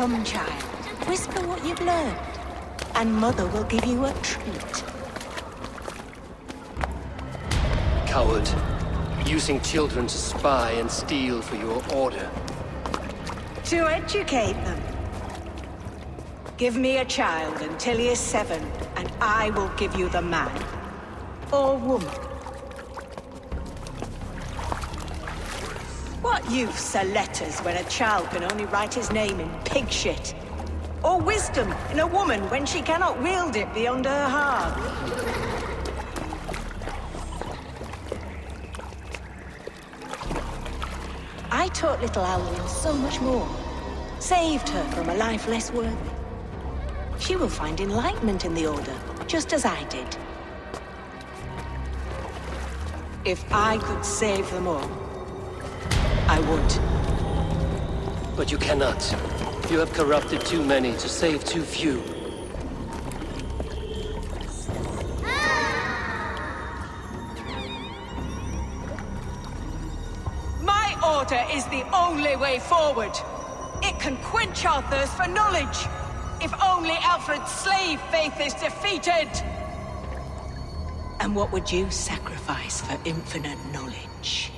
Come, child. Whisper what you've learned, and Mother will give you a treat. Coward. Using children to spy and steal for your order. To educate them. Give me a child until he is 7, and I will give you the man. Or woman. What use are letters when a child can only write his name in pig shit? Or wisdom in a woman when she cannot wield it beyond her heart? I taught little Alwyn so much more. Saved her from a life less worthy. She will find enlightenment in the Order, just as I did. If I could save them all, I would. But you cannot. You have corrupted too many to save too few. My order is the only way forward. It can quench our thirst for knowledge. If only Alfred's slave faith is defeated. And what would you sacrifice for infinite knowledge?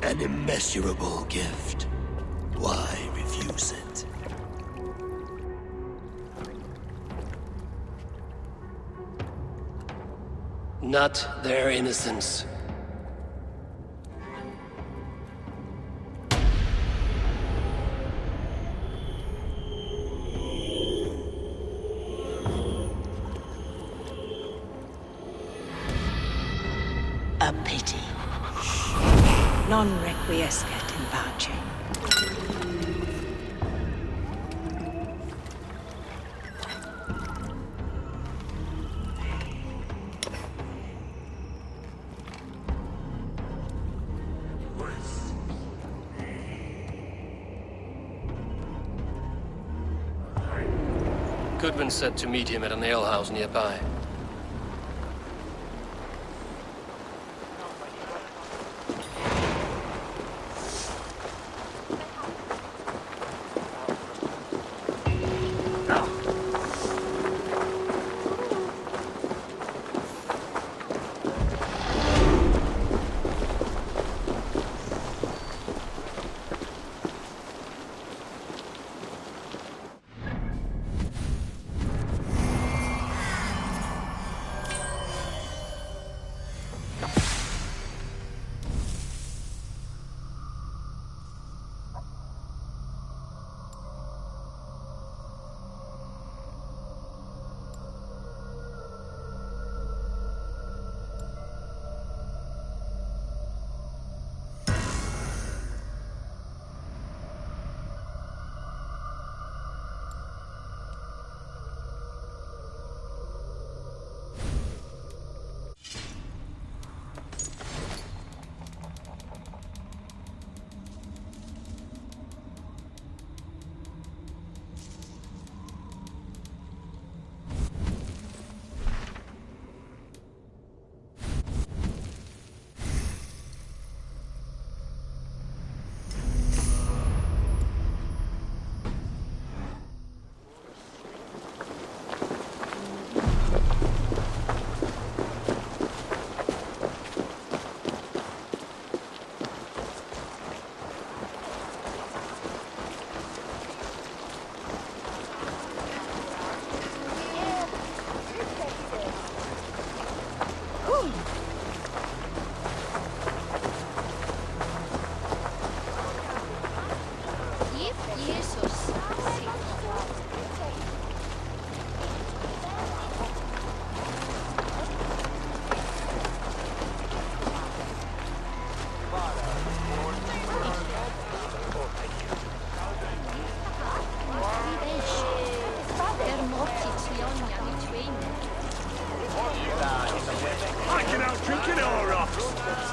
An immeasurable gift. Why refuse it? Not their innocence. A pity. Non requiescat in pace. Goodman said to meet him at an alehouse nearby.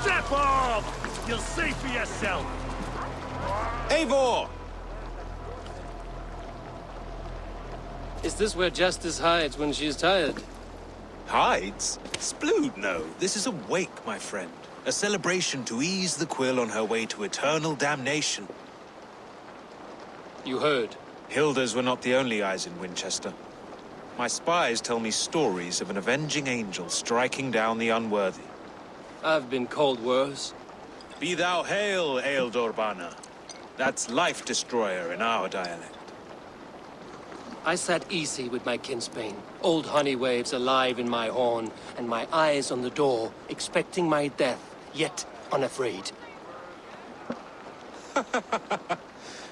Step off! You'll see for yourself! Eivor! Is this where Justice hides when she's tired? Hides? Splood, no. This is a wake, my friend. A celebration to ease the quill on her way to eternal damnation. You heard. Hilda's were not the only eyes in Winchester. My spies tell me stories of an avenging angel striking down the unworthy. I've been called worse. Be thou hail, Ealdorbanna. That's Life Destroyer in our dialect. I sat easy with my kinsbane, old honey waves alive in my horn, and my eyes on the door, expecting my death, yet unafraid.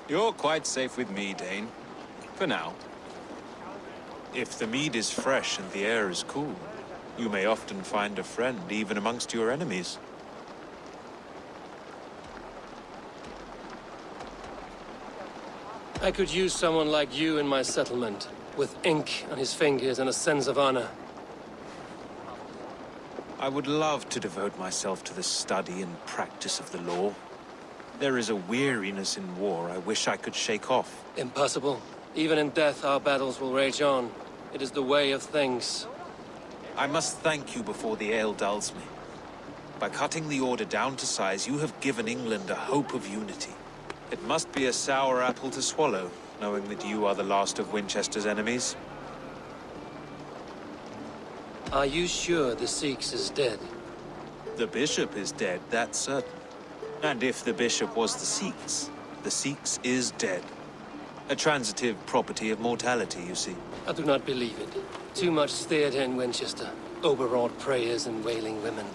You're quite safe with me, Dane. For now. If the mead is fresh and the air is cool, you may often find a friend even amongst your enemies. I could use someone like you in my settlement, with ink on his fingers and a sense of honor. I would love to devote myself to the study and practice of the law. There is a weariness in war I wish I could shake off. Impossible. Even in death, our battles will rage on. It is the way of things. I must thank you before the ale dulls me. By cutting the order down to size, you have given England a hope of unity. It must be a sour apple to swallow, knowing that you are the last of Winchester's enemies. Are you sure the Sikhs is dead? The bishop is dead, that's certain. And if the bishop was the Sikhs is dead. A transitive property of mortality, you see. I do not believe it. Too much theatre in Winchester. Overwrought prayers and wailing women.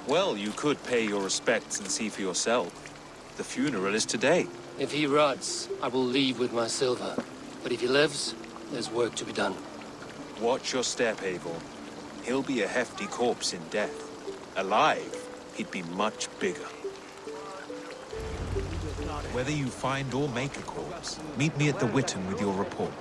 Well, you could pay your respects and see for yourself. The funeral is today. If he rots, I will leave with my silver. But if he lives, there's work to be done. Watch your step, Eivor. He'll be a hefty corpse in death. Alive, he'd be much bigger. Whether you find or make a corpse, meet me at the Witten with your report.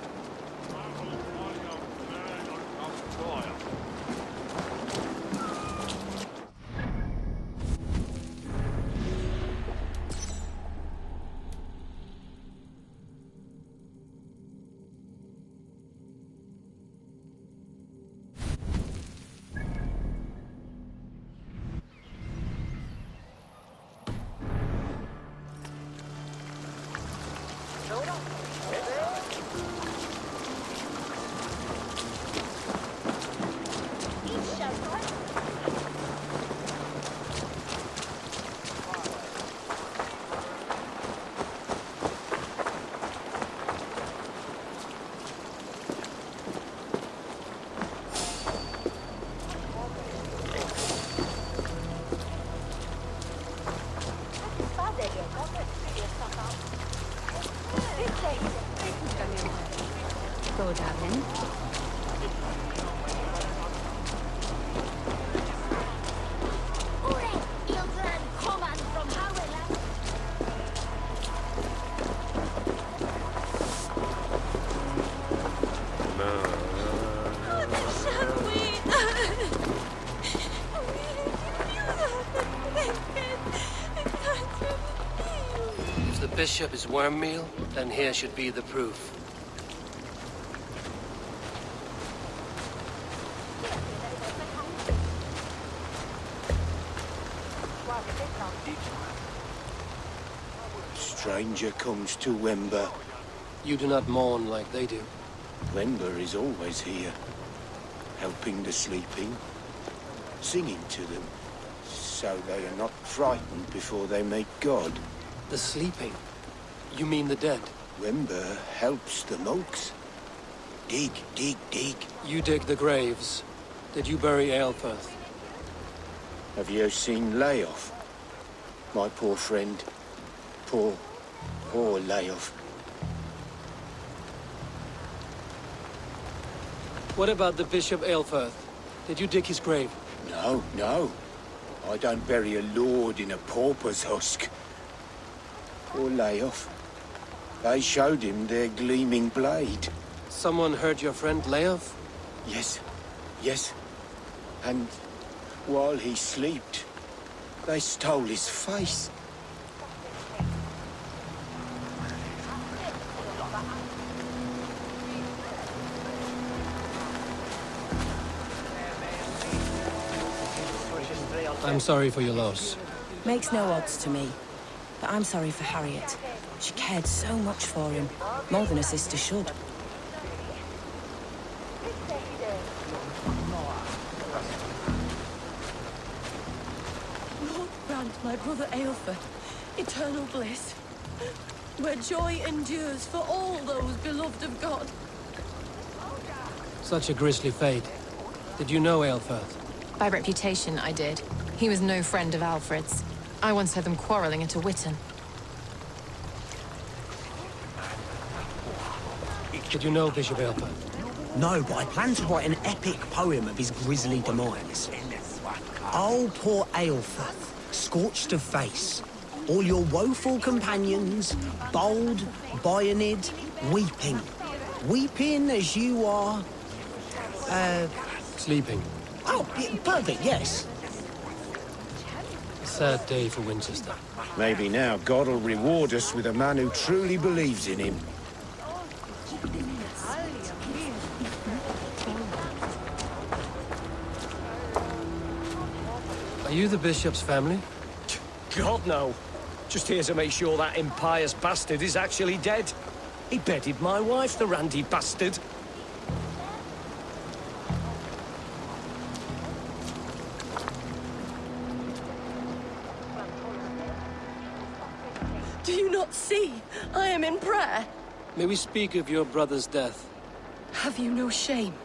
If the bishop is worm meal, then here should be the proof. Stranger comes to Wember. You do not mourn like they do. Wember is always here, helping the sleeping, singing to them, so they are not frightened before they meet God. The sleeping? You mean the dead? Wember helps the monks. Dig, dig, dig. You dig the graves. Did you bury Aelfirth? Have you seen Layoff? My poor friend. Poor Layoff. What about the Bishop Aelfirth? Did you dig his grave? No, no. I don't bury a lord in a pauper's husk. Poor Layoff. They showed him their gleaming blade. Someone hurt your friend Leof? Yes, yes. And while he slept, they stole his face. I'm sorry for your loss. Makes no odds to me. But I'm sorry for Harriet. She cared so much for him. More than a sister should. Lord grant my brother Aelfred eternal bliss, where joy endures for all those beloved of God. Such a grisly fate. Did you know Aelfred? By reputation, I did. He was no friend of Alfred's. I once heard them quarreling at a Witten. Did you know Bishop Aelfred? No, but I plan to write an epic poem of his grisly demise. Oh, poor Aelfred, scorched of face. All your woeful companions, bold, Bionid, weeping. Weeping as you are... Sleeping. Oh, perfect, yes. A sad day for Winchester. Maybe now God will reward us with a man who truly believes in him. Are you the bishop's family? God, no. Just here to make sure that impious bastard is actually dead. He bedded my wife, the randy bastard. Do you not see? I am in prayer. May we speak of your brother's death? Have you no shame?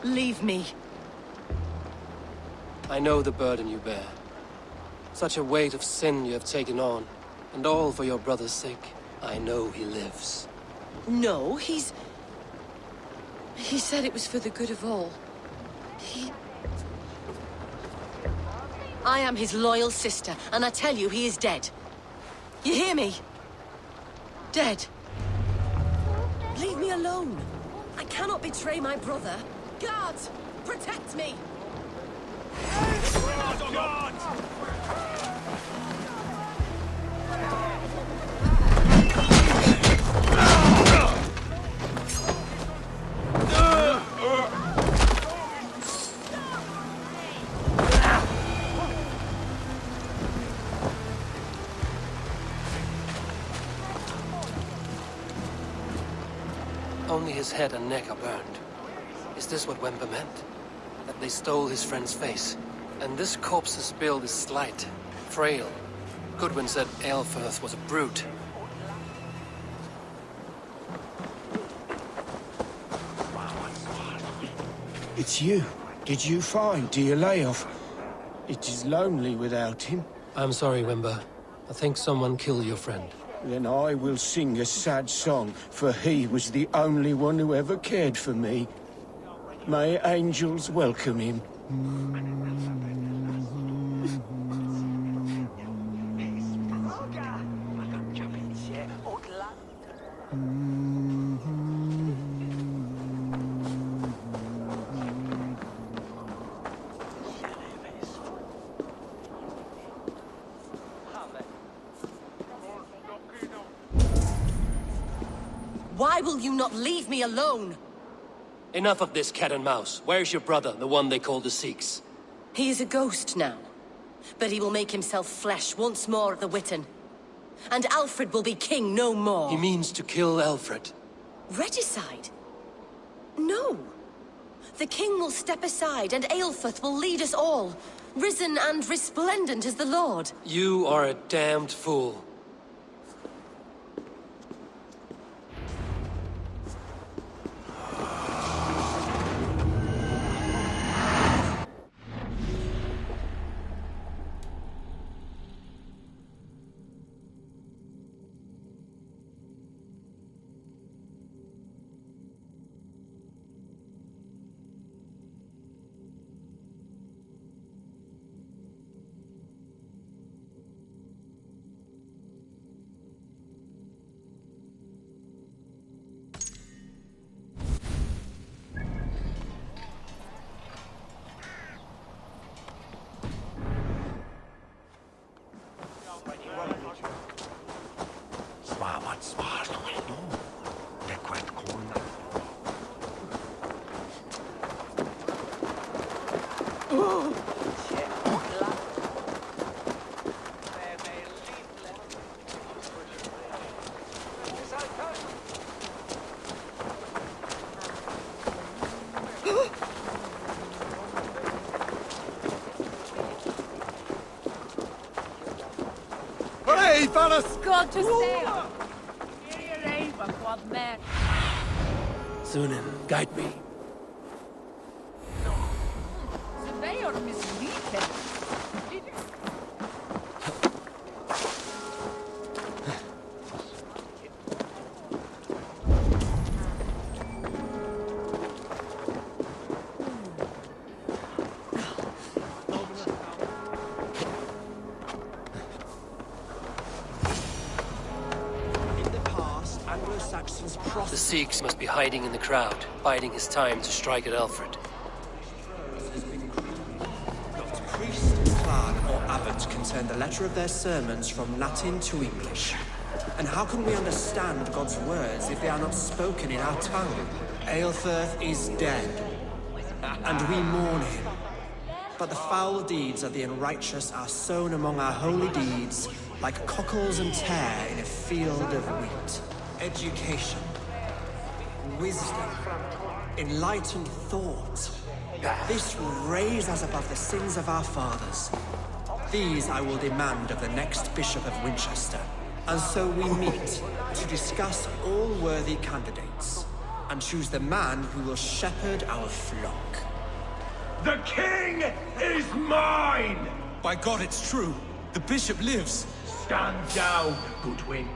Leave me. I know the burden you bear. Such a weight of sin you have taken on, and all for your brother's sake. I know he lives. No, He said it was for the good of all. I am his loyal sister, and I tell you, he is dead. You hear me? Dead. Leave me alone. I cannot betray my brother. Guards, protect me! Only his head and neck are burned. Is this what Wember meant? That they stole his friend's face? And this corpse's build is slight, frail. Goodwin said Aelfirth was a brute. It's you. Did you find dear Layoff? It is lonely without him. I'm sorry, Wember. I think someone killed your friend. Then I will sing a sad song, for he was the only one who ever cared for me. May angels welcome him. Why will you not leave me alone? Enough of this cat and mouse. Where's your brother, the one they call the Sikhs? He is a ghost now, but he will make himself flesh once more at the Witten. And Alfred will be king no more. He means to kill Alfred. Regicide? No. The king will step aside and Aelfirth will lead us all, risen and resplendent as the Lord. You are a damned fool. fellas! God to stay. Sunan, guide me. The Sikhs must be hiding in the crowd, biding his time to strike at Alfred. Not priest, clan, or abbot can turn the letter of their sermons from Latin to English. And how can we understand God's words if they are not spoken in our tongue? Aelfirth is dead, and we mourn him. But the foul deeds of the unrighteous are sown among our holy deeds, like cockles and tare in a field of wheat. Education, wisdom, enlightened thought. This will raise us above the sins of our fathers. These I will demand of the next Bishop of Winchester. And so we meet to discuss all worthy candidates and choose the man who will shepherd our flock. The king is mine! By God, it's true. The bishop lives. Stand down, Goodwin.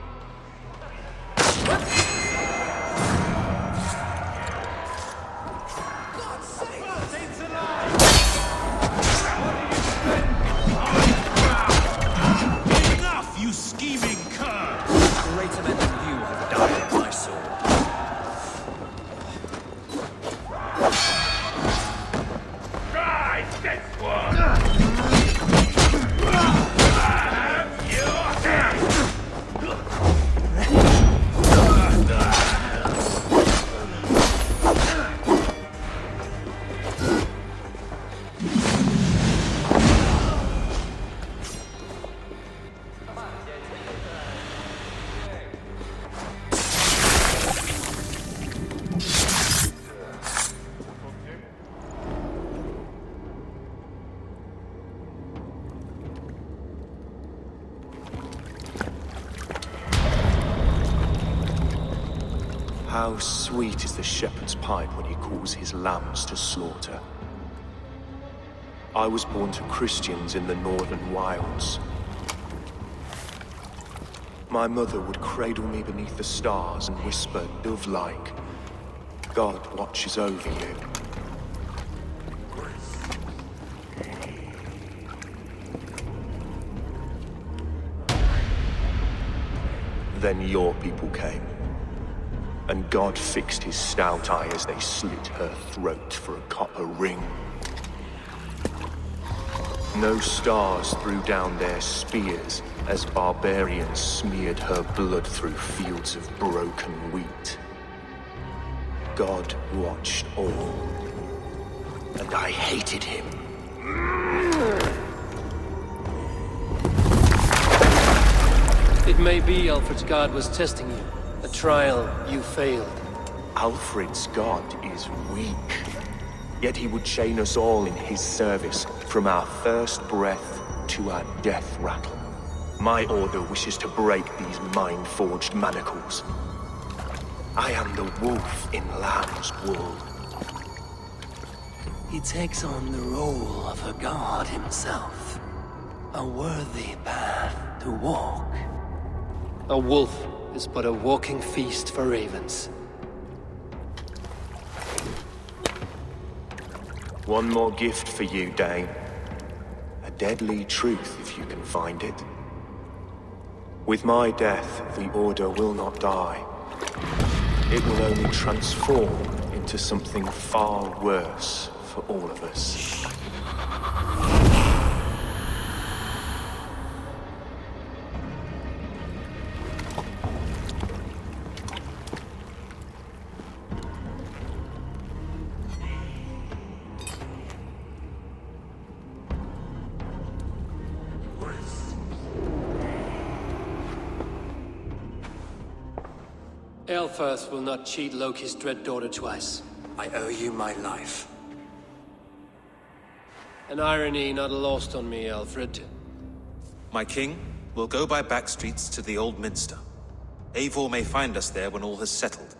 Enough, you scheming cur! Greater men than you have died at my sword. Right, this one! How sweet is the shepherd's pipe when he calls his lambs to slaughter. I was born to Christians in the northern wilds. My mother would cradle me beneath the stars and whisper, dove-like, God watches over you. Then your people came. And God fixed his stout eye as they slit her throat for a copper ring. No stars threw down their spears as barbarians smeared her blood through fields of broken wheat. God watched all, and I hated him. It may be Alfred's god was testing you. A trial you failed. Alfred's god is weak. Yet he would chain us all in his service, from our first breath to our death rattle. My order wishes to break these mind-forged manacles. I am the wolf in lamb's wool. He takes on the role of a god himself. A worthy path to walk. A wolf is but a walking feast for ravens. One more gift for you, Dane. A deadly truth, if you can find it. With my death, the Order will not die. It will only transform into something far worse for all of us. Aelfirth will not cheat Loki's dread daughter twice. I owe you my life. An irony not lost on me, Alfred. My king We'll go by back streets to the Old Minster. Eivor may find us there when all has settled.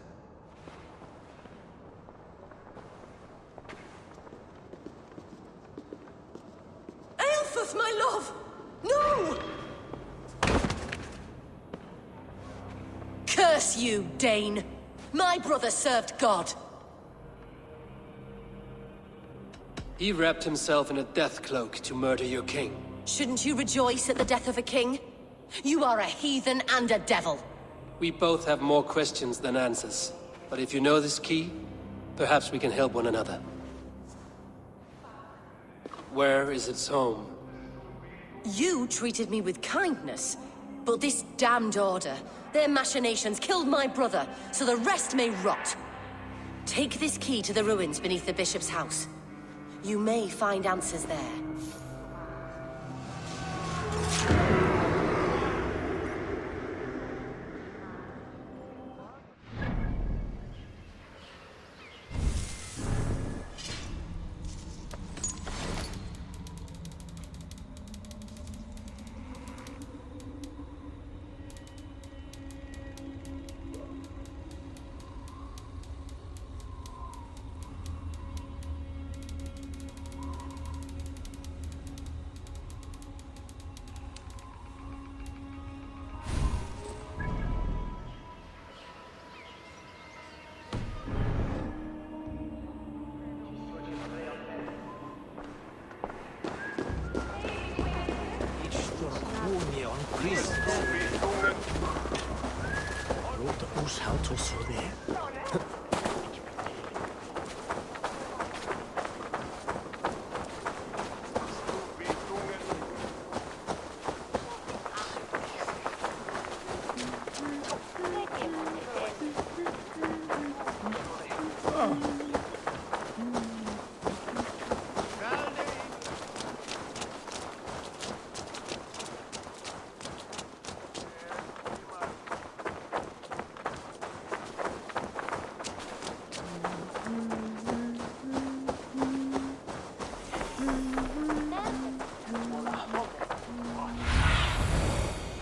Aelfus, my love! No! Curse you, Dane! My brother served God. He wrapped himself in a death cloak to murder your king. Shouldn't you rejoice at the death of a king? You are a heathen and a devil. We both have more questions than answers. But if you know this key, perhaps we can help one another. Where is its home? You treated me with kindness, but this damned order, their machinations killed my brother, so the rest may rot. Take this key to the ruins beneath the bishop's house. You may find answers there.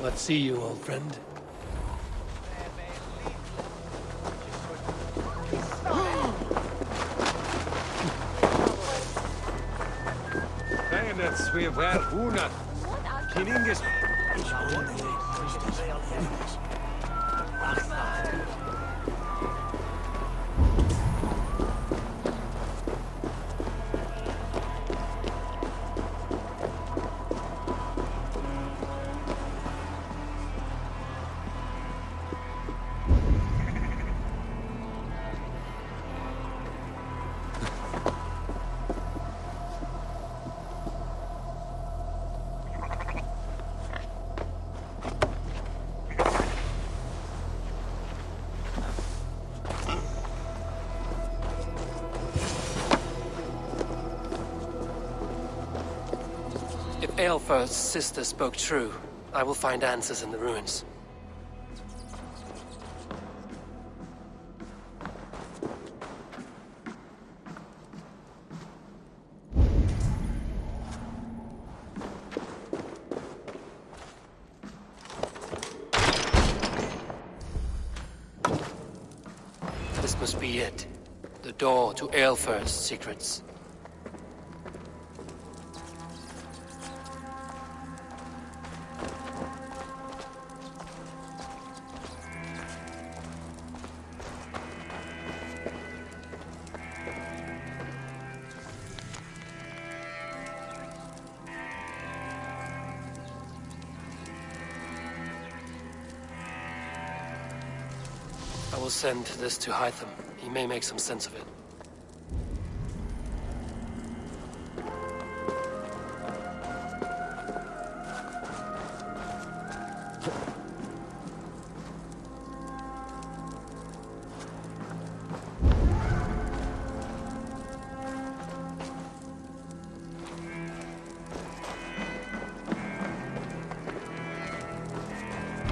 Let's see you, old friend. Vännäs vi väl hunat. Kininges. If Aelfir's sister spoke true, I will find answers in the ruins. This must be it. The door to Aelfir's secrets. I will send this to Hytham. He may make some sense of it.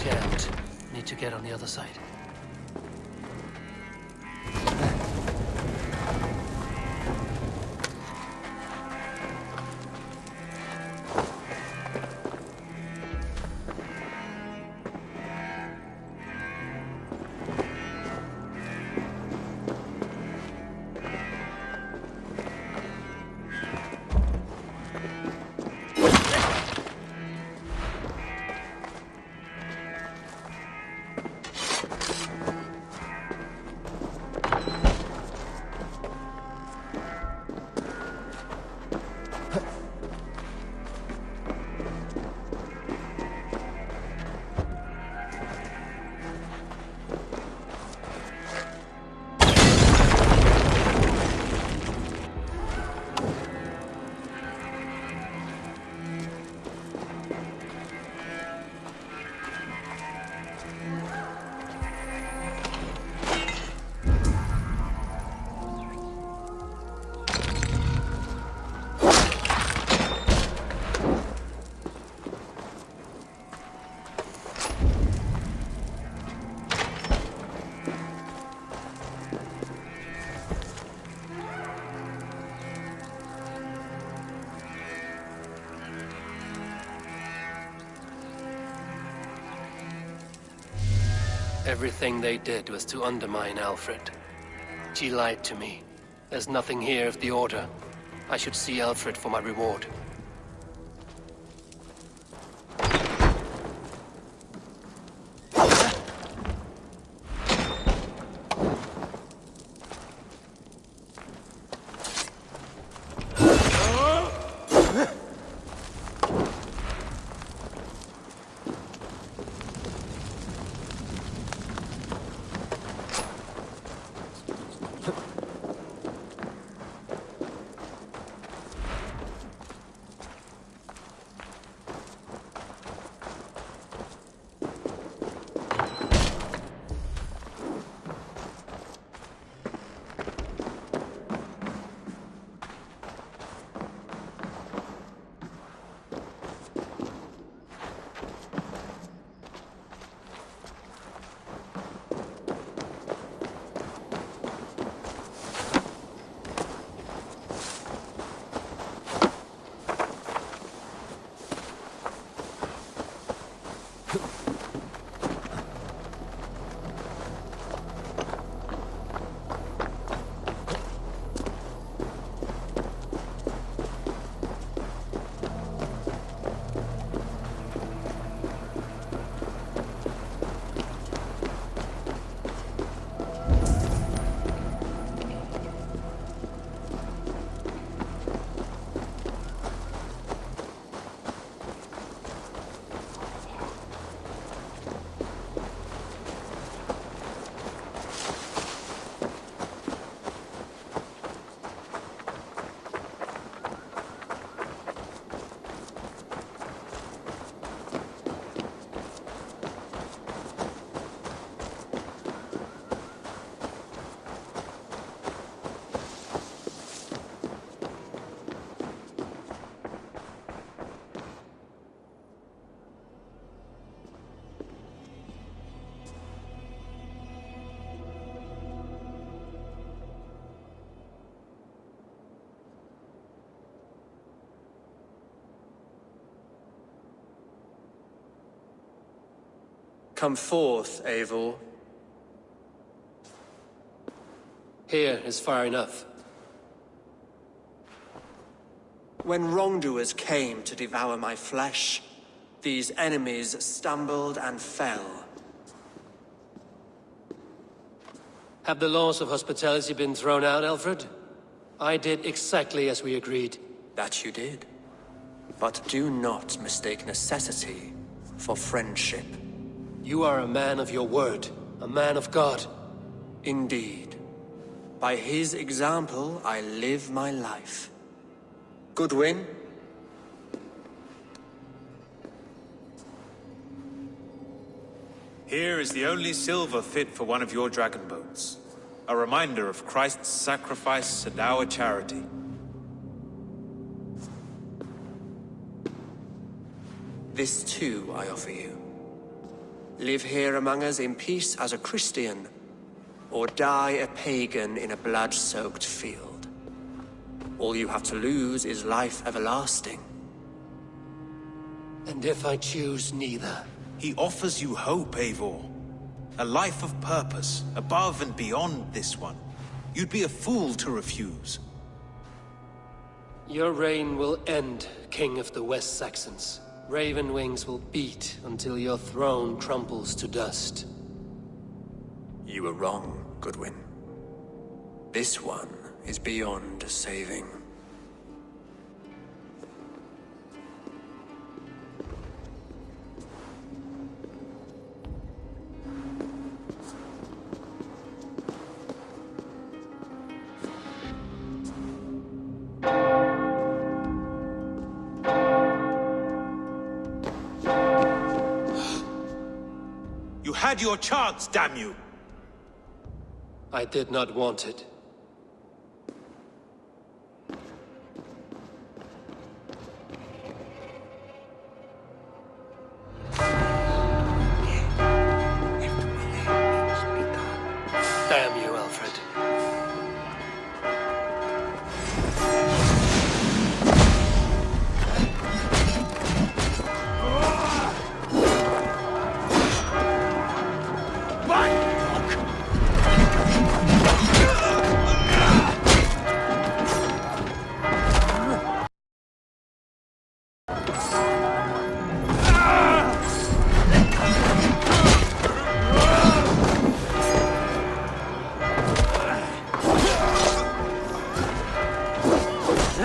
Can't. Need to get on the other side. Everything they did was to undermine Alfred. She lied to me. There's nothing here of the Order. I should see Alfred for my reward. Come forth, Eivor. Here is far enough. When wrongdoers came to devour my flesh, these enemies stumbled and fell. Have the laws of hospitality been thrown out, Alfred? I did exactly as we agreed. That you did. But do not mistake necessity for friendship. You are a man of your word, a man of God. Indeed. By his example, I live my life. Goodwin? Here is the only silver fit for one of your dragon boats. A reminder of Christ's sacrifice and our charity. This too I offer you. Live here among us in peace as a Christian, or die a pagan in a blood-soaked field. All you have to lose is life everlasting. And if I choose neither? He offers you hope, Eivor. A life of purpose, above and beyond this one. You'd be a fool to refuse. Your reign will end, King of the West Saxons. Raven wings will beat until your throne crumbles to dust. You were wrong, Goodwin. This one is beyond saving. You had your chance, damn you! I did not want it. Damn you, Alfred. You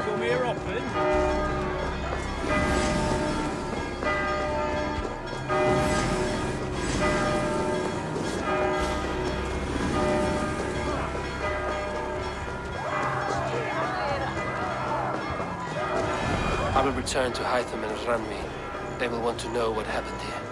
come here often? I will return to Hytham and Ranmi. They will want to know what happened here.